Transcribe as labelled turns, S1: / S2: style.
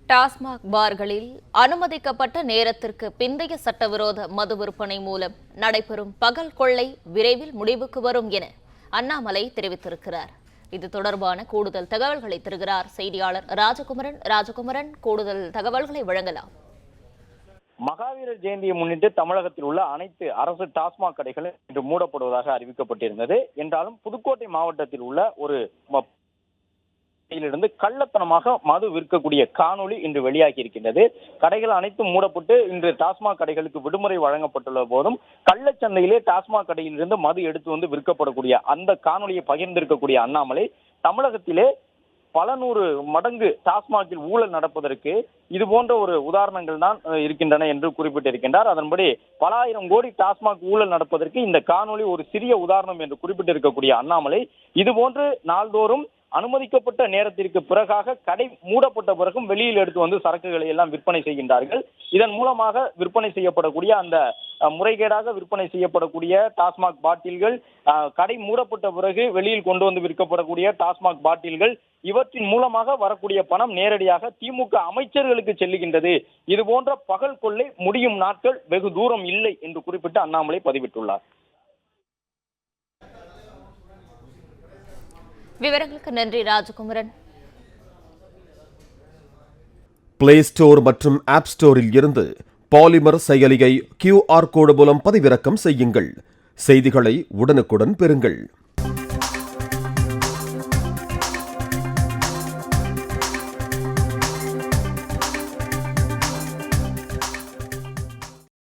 S1: டாஸ்மாக் பார்களில் அனுமதிக்கப்பட்ட நேரத்திற்கு பிந்தைய சட்டவிரோத மது விற்பனை மூலம் நடைபெறும் பகல் கொள்ளை விரைவில் முடிவுக்கு வரும் என அண்ணாமலை தெரிவித்திருக்கிறார். இது தொடர்பான கூடுதல் தகவல்களை தருகிறார் செய்தியாளர் ராஜகுமரன். கூடுதல் தகவல்களை வழங்கலாம்.
S2: மகாவீரர் ஜெயந்தியை முன்னிட்டு தமிழகத்தில் உள்ள அனைத்து அரசு டாஸ்மாக் கடைகள் இன்று மூடப்படுவதாக அறிவிக்கப்பட்டிருந்தது. என்றாலும் புதுக்கோட்டை மாவட்டத்தில் உள்ள ஒரு இருந்து கள்ளத்தனமாக மது விற்கக்கூடிய காணொலி இன்று வெளியாகி இருக்கின்றது. கடைகள் அனைத்தும் மூடப்பட்டு இன்று டாஸ்மாக் கடைகளுக்கு விடுமுறை வழங்கப்பட்டுள்ள போதும் கள்ளச்சந்தையிலே டாஸ்மாக் கடையில் இருந்து மது எடுத்து வந்து விற்கப்படக்கூடிய அந்த காணொலியை பகிர்ந்திருக்கக்கூடிய அண்ணாமலை, தமிழகத்திலே பல நூறு மடங்கு டாஸ்மாகில் ஊழல் நடப்பதற்கு இது போன்ற ஒரு உதாரணங்கள் தான் இருக்கின்றன என்று குறிப்பிட்டிருக்கின்றார். அதன்படி பல ஆயிரம் கோடி டாஸ்மாக் ஊழல் நடப்பதற்கு இந்த காணொலி ஒரு சிறிய உதாரணம் என்று குறிப்பிட்டிருக்கக்கூடிய அண்ணாமலை, இது போன்று நாள்தோறும் அனுமதிக்கப்பட்ட நேரத்திற்கு பிறகாக கடை மூடப்பட்ட பிறகும் வெளியில் எடுத்து வந்து சரக்குகளை எல்லாம் விற்பனை செய்கின்றார்கள். இதன் மூலமாக விற்பனை செய்யப்படக்கூடிய அந்த முறைகேடாக விற்பனை செய்யப்படக்கூடிய டாஸ்மாக் பாட்டில்கள், கடை மூடப்பட்ட பிறகு வெளியில் கொண்டு வந்து விற்கப்படக்கூடிய டாஸ்மாக் பாட்டில்கள், இவற்றின் மூலமாக வரக்கூடிய பணம் நேரடியாக திமுக அமைச்சர்களுக்கு செல்லுகின்றது. இது போன்ற பகல் கொள்ளை முடியும் நாட்கள் வெகு தூரம் இல்லை என்று குறிப்பிட்டு அண்ணாமலை பதிவிட்டுள்ளார்.
S1: விவரங்களுக்கு நன்றி ராஜகுமரன்.
S3: பிளே ஸ்டோர் மற்றும் ஆப் ஸ்டோரில் இருந்து பாலிமர் செயலியை QR கோடு மூலம் பதிவிறக்கம் செய்யுங்கள். செய்திகளை உடனுக்குடன் பெறுங்கள்.